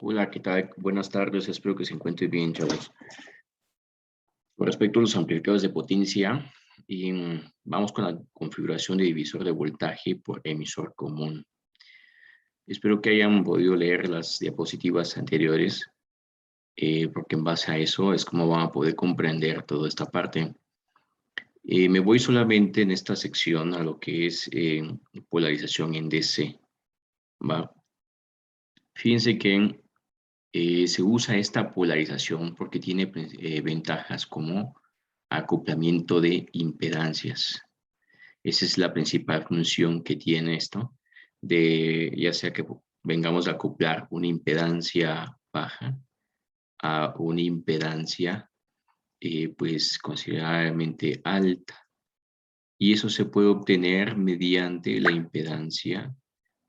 Hola, ¿qué tal? Buenas tardes, espero que se encuentre bien, chavos. Con respecto a los amplificadores de potencia, vamos con la configuración de divisor de voltaje por emisor común. Espero que hayan podido leer las diapositivas anteriores, porque en base a eso es como van a poder comprender toda esta parte. Me voy solamente en esta sección a lo que es polarización en DC, ¿va? Fíjense que se usa esta polarización porque tiene ventajas como acoplamiento de impedancias. Esa es la principal función que tiene esto, de ya sea que vengamos a acoplar una impedancia baja a una impedancia pues considerablemente alta. Y eso se puede obtener mediante la impedancia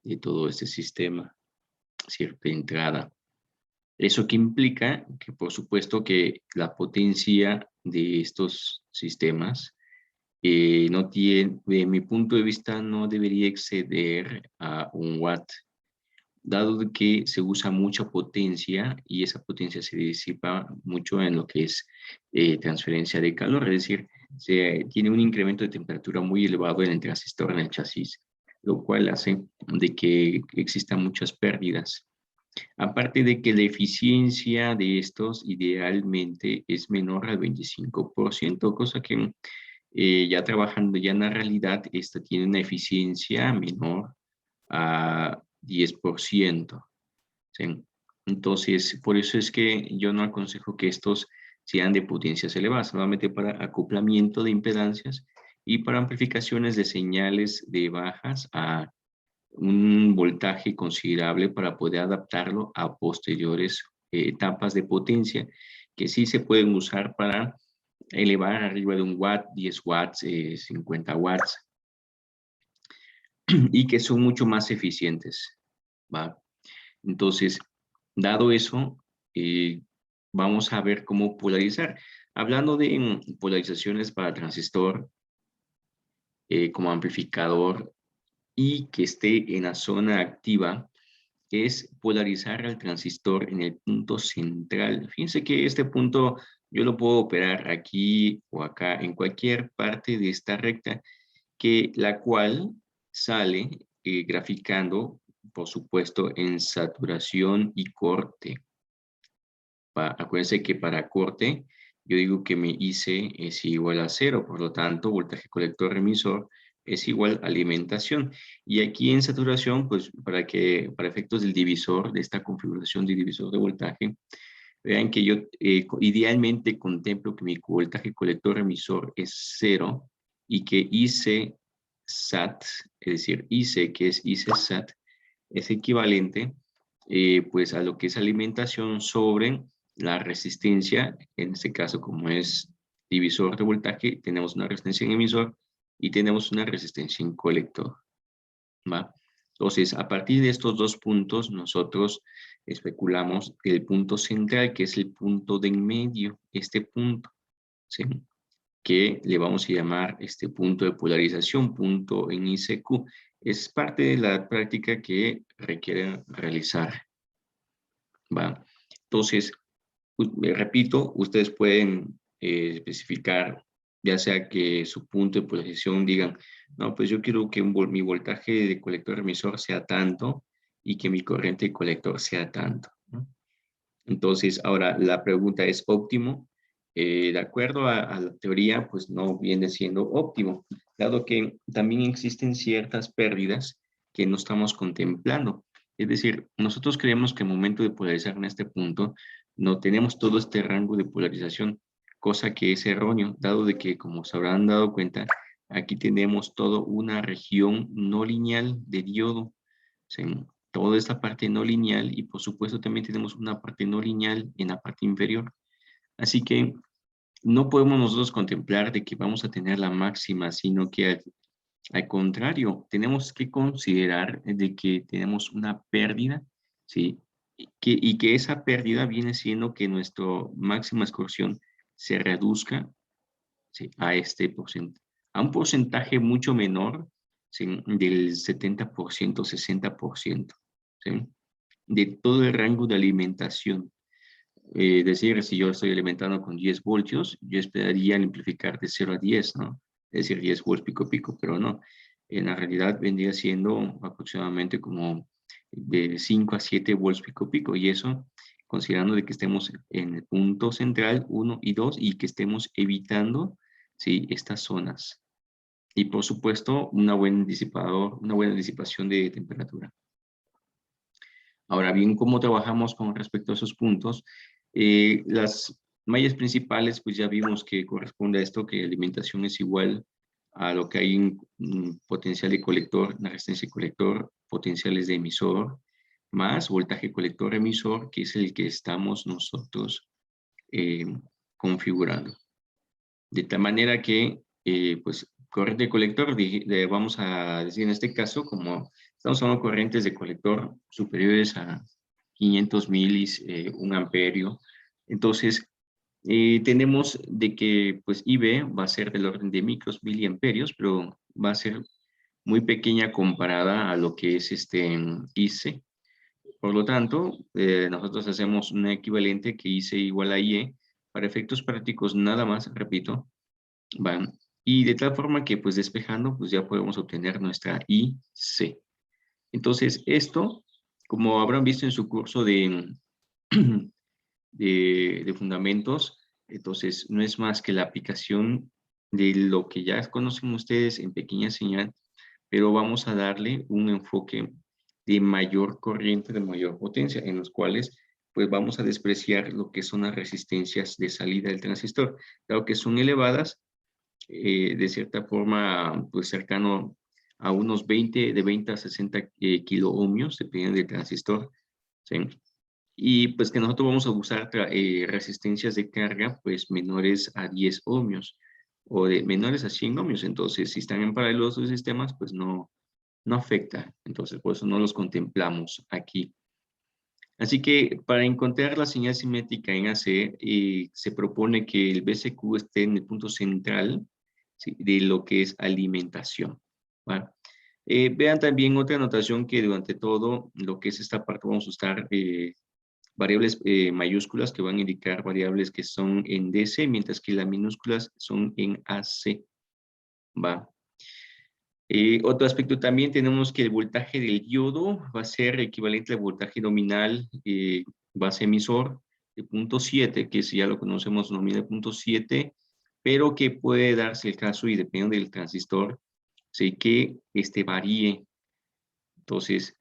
de todo este sistema, cierta entrada. ¿Eso que implica? Que por supuesto que la potencia de estos sistemas no tiene, de mi punto de vista, no debería exceder a 1 watt, dado de que se usa mucha potencia y esa potencia se disipa mucho en lo que es transferencia de calor, es decir, se tiene un incremento de temperatura muy elevado en el transistor, en el chasis, lo cual hace de que existan muchas pérdidas. Aparte de que la eficiencia de estos idealmente es menor al 25%, cosa que ya trabajando ya en la realidad, esta tiene una eficiencia menor a 10%. ¿Sí? Entonces, por eso es que yo no aconsejo que estos sean de potencias elevadas, solamente para acoplamiento de impedancias y para amplificaciones de señales de bajas a un voltaje considerable para poder adaptarlo a posteriores etapas de potencia que sí se pueden usar para elevar arriba de 1 watt, 10 watts, 50 watts y que son mucho más eficientes, ¿va? Entonces, dado eso, vamos a ver cómo polarizar. Hablando de polarizaciones para transistor como amplificador y que esté en la zona activa, es polarizar al transistor en el punto central. Fíjense que este punto yo lo puedo operar aquí o acá, en cualquier parte de esta recta, que la cual sale graficando, por supuesto, en saturación y corte. Acuérdense que para corte, yo digo que mi IC es igual a 0, por lo tanto, voltaje colector emisor es igual a alimentación. Y aquí en saturación, pues para efectos del divisor, de esta configuración de divisor de voltaje, vean que yo idealmente contemplo que mi voltaje colector emisor es 0 y que IC SAT, es decir, IC, que es IC SAT, es equivalente pues a lo que es alimentación sobre la resistencia, en este caso como es divisor de voltaje, tenemos una resistencia en emisor y tenemos una resistencia en colector, ¿va? Entonces, a partir de estos dos puntos, nosotros especulamos el punto central, que es el punto de en medio, este punto, ¿sí? Que le vamos a llamar este punto de polarización, punto en ICQ. Es parte de la práctica que requiere realizar, ¿va? Entonces, repito, ustedes pueden especificar, ya sea que su punto de polarización digan, no, pues yo quiero que mi voltaje de colector emisor sea tanto y que mi corriente de colector sea tanto, ¿no? Entonces, ahora la pregunta es óptimo. De acuerdo a la teoría, pues no viene siendo óptimo, dado que también existen ciertas pérdidas que no estamos contemplando. Es decir, nosotros creemos que al momento de polarizar en este punto, no tenemos todo este rango de polarización, cosa que es erróneo, dado de que, como se habrán dado cuenta, aquí tenemos toda una región no lineal de diodo. ¿Sí? Toda esta parte no lineal y por supuesto también tenemos una parte no lineal en la parte inferior. Así que no podemos nosotros contemplar de que vamos a tener la máxima, sino que al contrario, tenemos que considerar de que tenemos una pérdida, ¿sí? Y que esa pérdida viene siendo que nuestra máxima excursión se reduzca, ¿sí? A un porcentaje mucho menor, ¿sí? Del 70%, 60%, ¿sí? de todo el rango de alimentación. Es decir, si yo estoy alimentando con 10 voltios, yo esperaría amplificar de 0 a 10, ¿no? Es decir, 10 volts pico pico, pero no. En la realidad vendría siendo aproximadamente como de 5 a 7 volts pico pico, y eso considerando de que estemos en el punto central 1 y 2 y que estemos evitando, ¿sí?, estas zonas. Y por supuesto, una buena disipación de temperatura. Ahora bien, ¿cómo trabajamos con respecto a esos puntos? Las mallas principales, pues ya vimos que corresponde a esto, que alimentación es igual a lo que hay en potencial de colector, la resistencia de colector, potenciales de emisor, más voltaje colector emisor, que es el que estamos nosotros configurando. De tal manera que, pues, corriente de colector, vamos a decir en este caso, como estamos hablando de corrientes de colector superiores a 500 milis, 1 amperio, entonces tenemos de que, pues, IB va a ser del orden de micros miliamperios, pero va a ser muy pequeña comparada a lo que es IC. Por lo tanto, nosotros hacemos un equivalente que IC igual a IE, para efectos prácticos nada más, repito, van. Y de tal forma que, pues, despejando, pues ya podemos obtener nuestra IC. Entonces, esto, como habrán visto en su curso de fundamentos, entonces no es más que la aplicación de lo que ya conocen ustedes en pequeña señal, pero vamos a darle un enfoque de mayor corriente, de mayor potencia, en los cuales pues vamos a despreciar lo que son las resistencias de salida del transistor, dado que son elevadas, de cierta forma pues cercano a unos de 20 a 60 kilo ohmios, dependiendo del transistor, ¿sí? Y pues que nosotros vamos a usar resistencias de carga pues menores a 10 ohmios o de menores a 100 ohmios. Entonces, si están en paralelo los sistemas, pues no afecta. Entonces, por eso no los contemplamos aquí. Así que para encontrar la señal simétrica en AC, se propone que el BCQ esté en el punto central, ¿sí?, de lo que es alimentación, ¿vale? Vean también otra anotación, que durante todo lo que es esta parte vamos a usar variables mayúsculas que van a indicar variables que son en DC, mientras que las minúsculas son en AC, ¿va? Otro aspecto también, tenemos que el voltaje del diodo va a ser equivalente al voltaje nominal base emisor de 0.7, que si ya lo conocemos, nominal 0.7, pero que puede darse el caso, y depende del transistor, ¿sí?, que varíe. Entonces,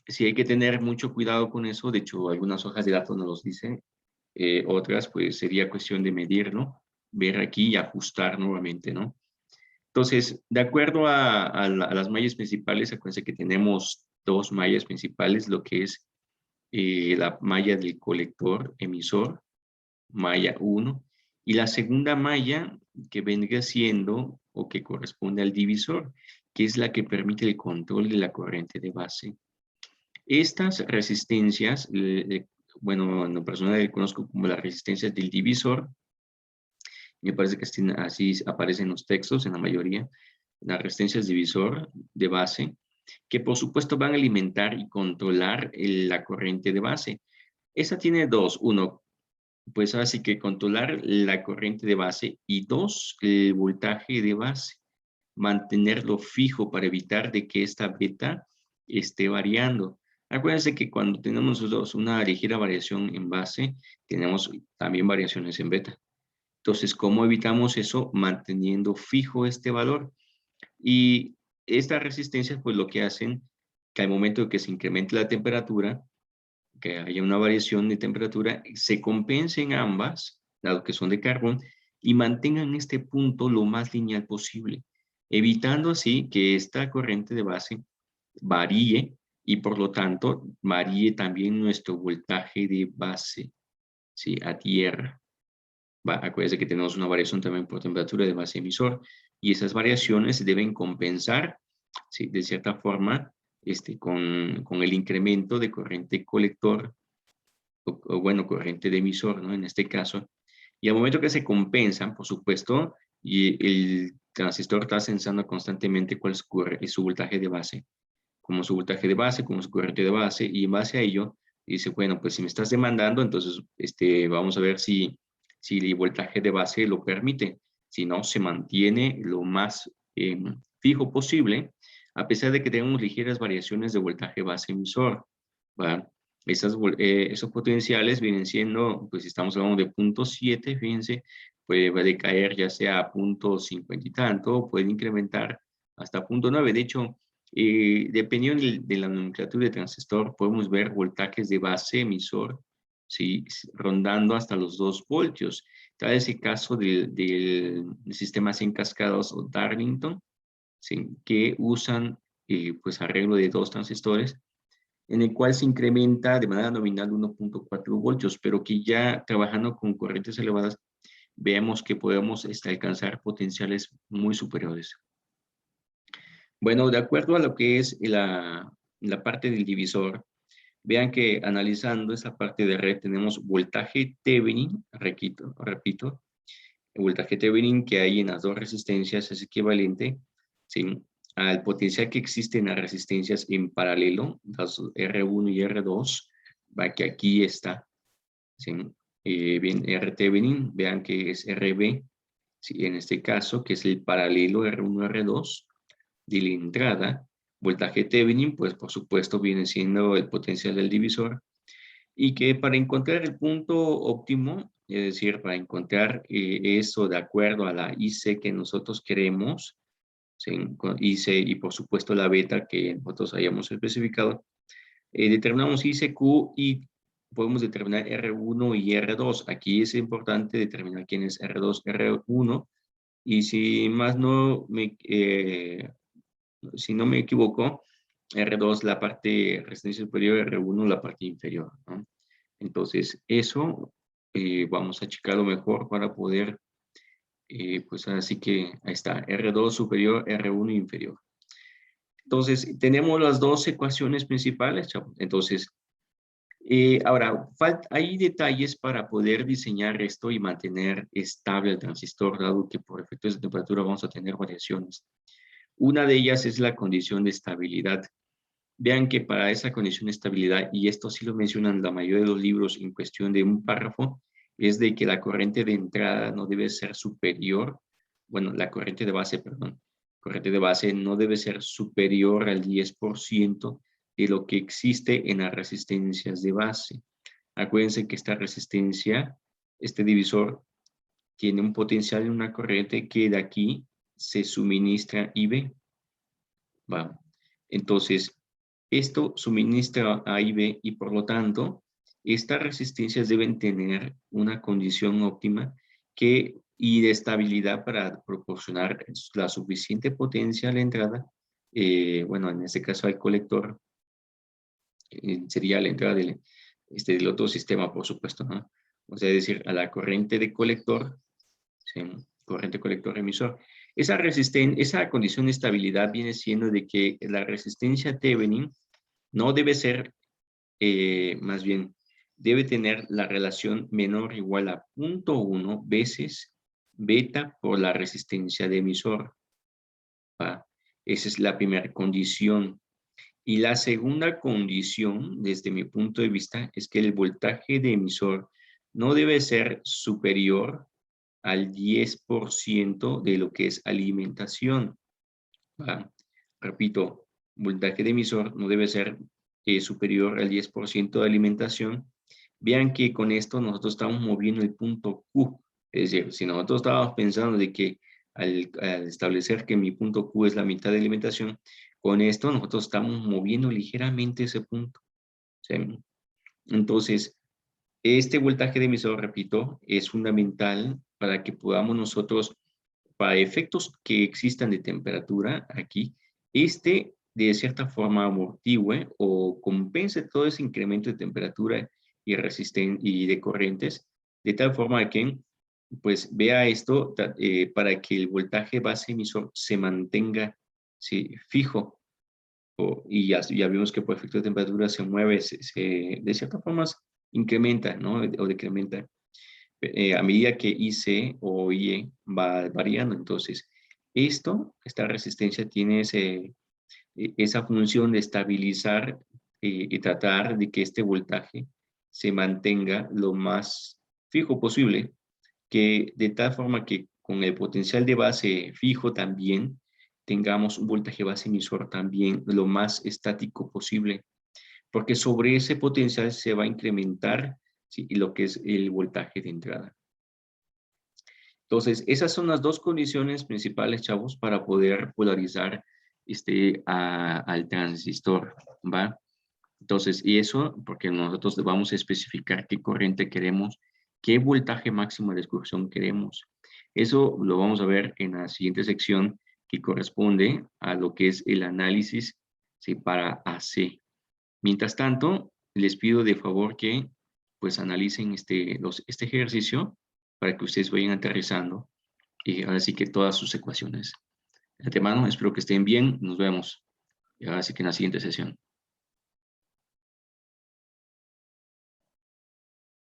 sí hay que tener mucho cuidado con eso. De hecho, algunas hojas de datos nos los dicen. Otras, pues, sería cuestión de medir, ¿no? Ver aquí y ajustar nuevamente, ¿no? Entonces, de acuerdo a las mallas principales, acuérdense que tenemos dos mallas principales, lo que es la malla del colector emisor, malla 1, y la segunda malla que vendría siendo o que corresponde al divisor, que es la que permite el control de la corriente de base. Estas resistencias, bueno, en lo personal conozco como las resistencias del divisor. Me parece que así aparecen los textos en la mayoría. Las resistencias divisor de base, que por supuesto van a alimentar y controlar la corriente de base. Esa tiene dos. Uno, pues así que controlar la corriente de base, y dos, el voltaje de base. Mantenerlo fijo para evitar de que esta beta esté variando. Acuérdense que cuando tenemos una ligera variación en base, tenemos también variaciones en beta. Entonces, ¿cómo evitamos eso? Manteniendo fijo este valor. Y estas resistencias, pues lo que hacen, que al momento de que se incremente la temperatura, que haya una variación de temperatura, se compensen ambas, dado que son de carbón, y mantengan este punto lo más lineal posible, evitando así que esta corriente de base varíe y por lo tanto varíe también nuestro voltaje de base, ¿sí?, a tierra. Acuérdense que tenemos una variación también por temperatura de base emisor, y esas variaciones se deben compensar, ¿sí?, de cierta forma con el incremento de corriente colector o bueno, corriente de emisor, ¿no?, en este caso. Y al momento que se compensan, por supuesto, y el transistor está sensando constantemente cuál es su voltaje de base, como su voltaje de base, como su corriente de base, y en base a ello Y dice, bueno, pues si me estás demandando, entonces vamos a ver si el voltaje de base lo permite. Si no, se mantiene lo más fijo posible, a pesar de que tengamos ligeras variaciones de voltaje base emisor, ¿va? Esos potenciales vienen siendo, pues si estamos hablando de 0.7, fíjense, puede decaer ya sea a 0.50 y tanto, puede incrementar hasta 0.9. De hecho, dependiendo de la nomenclatura de transistor, podemos ver voltajes de base emisor, ¿sí? Rondando hasta los 2 voltios. Tal es el caso del sistema en cascadas o Darlington, ¿sí? Que usan pues arreglo de 2 transistores, en el cual se incrementa de manera nominal 1.4 voltios, pero que ya trabajando con corrientes elevadas, vemos que podemos alcanzar potenciales muy superiores. Bueno, de acuerdo a lo que es la parte del divisor, vean que analizando esa parte de red tenemos voltaje Thevenin, repito, el voltaje Thevenin que hay en las dos resistencias es equivalente, ¿sí?, al potencial que existe en las resistencias en paralelo, las R1 y R2, va que aquí está, ¿sí? Bien, R Thevenin, vean que es RB, ¿sí?, en este caso, que es el paralelo R1, R2, de la entrada. Voltaje Thevenin, pues por supuesto viene siendo el potencial del divisor, y que para encontrar el punto óptimo, es decir, para encontrar eso de acuerdo a la IC que nosotros queremos, ¿sí?, IC y por supuesto la beta que nosotros hayamos especificado, determinamos ICQ y podemos determinar R1 y R2. Aquí es importante determinar quién es R2, R1, y si no me equivoco, R2 la parte resistencia superior, R1 la parte inferior, ¿no? Entonces, eso vamos a checarlo mejor para poder, pues así que ahí está, R2 superior, R1 inferior. Entonces, tenemos las dos ecuaciones principales, chavos. Entonces, ahora, hay detalles para poder diseñar esto y mantener estable el transistor, dado que por efectos de temperatura vamos a tener variaciones. Una de ellas es la condición de estabilidad. Vean que para esa condición de estabilidad, y esto sí lo mencionan la mayoría de los libros en cuestión de un párrafo, es de que la corriente de entrada no debe ser superior, bueno, la corriente de base, perdón, corriente de base no debe ser superior al 10% de lo que existe en las resistencias de base. Acuérdense que esta resistencia, este divisor, tiene un potencial en una corriente que de aquí se suministra IB. Va. Entonces, esto suministra a IB y por lo tanto, estas resistencias deben tener una condición óptima y de estabilidad para proporcionar la suficiente potencia a la entrada. Bueno, en este caso al colector, sería la entrada del otro sistema, por supuesto, ¿no? O sea, es decir, a la corriente de colector, ¿sí?, corriente colector emisor. Esa condición de estabilidad viene siendo de que la resistencia Thevenin no debe ser, más bien, debe tener la relación menor o igual a 0.1 veces beta por la resistencia de emisor. ¿Va? Esa es la primera condición. Y la segunda condición, desde mi punto de vista, es que el voltaje de emisor no debe ser superior al 10% de lo que es alimentación. ¿Va? Repito, voltaje de emisor no debe ser superior al 10% de alimentación. Vean que con esto nosotros estamos moviendo el punto Q. Es decir, si nosotros estábamos pensando de que al establecer que mi punto Q es la mitad de alimentación, con esto nosotros estamos moviendo ligeramente ese punto. ¿Sí? Entonces, este voltaje de emisor, repito, es fundamental para que podamos nosotros, para efectos que existan de temperatura aquí, de cierta forma amortigüe o compense todo ese incremento de temperatura y de corrientes, de tal forma que pues vea esto para que el voltaje base emisor se mantenga, ¿sí?, fijo. Y ya vimos que por efecto de temperatura se mueve, de cierta forma incrementa, ¿no?, o decrementa a medida que IC o IE va variando. Entonces, esta resistencia tiene esa función de estabilizar y tratar de que este voltaje se mantenga lo más fijo posible, que de tal forma que con el potencial de base fijo también tengamos un voltaje base emisor también lo más estático posible, porque sobre ese potencial se va a incrementar, ¿sí?, y lo que es el voltaje de entrada. Entonces, esas son las dos condiciones principales, chavos, para poder polarizar al transistor, ¿va? Entonces, y eso porque nosotros vamos a especificar qué corriente queremos, qué voltaje máximo de excursión queremos. Eso lo vamos a ver en la siguiente sección, que corresponde a lo que es el análisis, ¿sí?, para AC. Mientras tanto, les pido de favor que pues analicen este ejercicio para que ustedes vayan aterrizando y ahora sí que todas sus ecuaciones. De antemano, espero que estén bien. Nos vemos. Y ahora sí que en la siguiente sesión.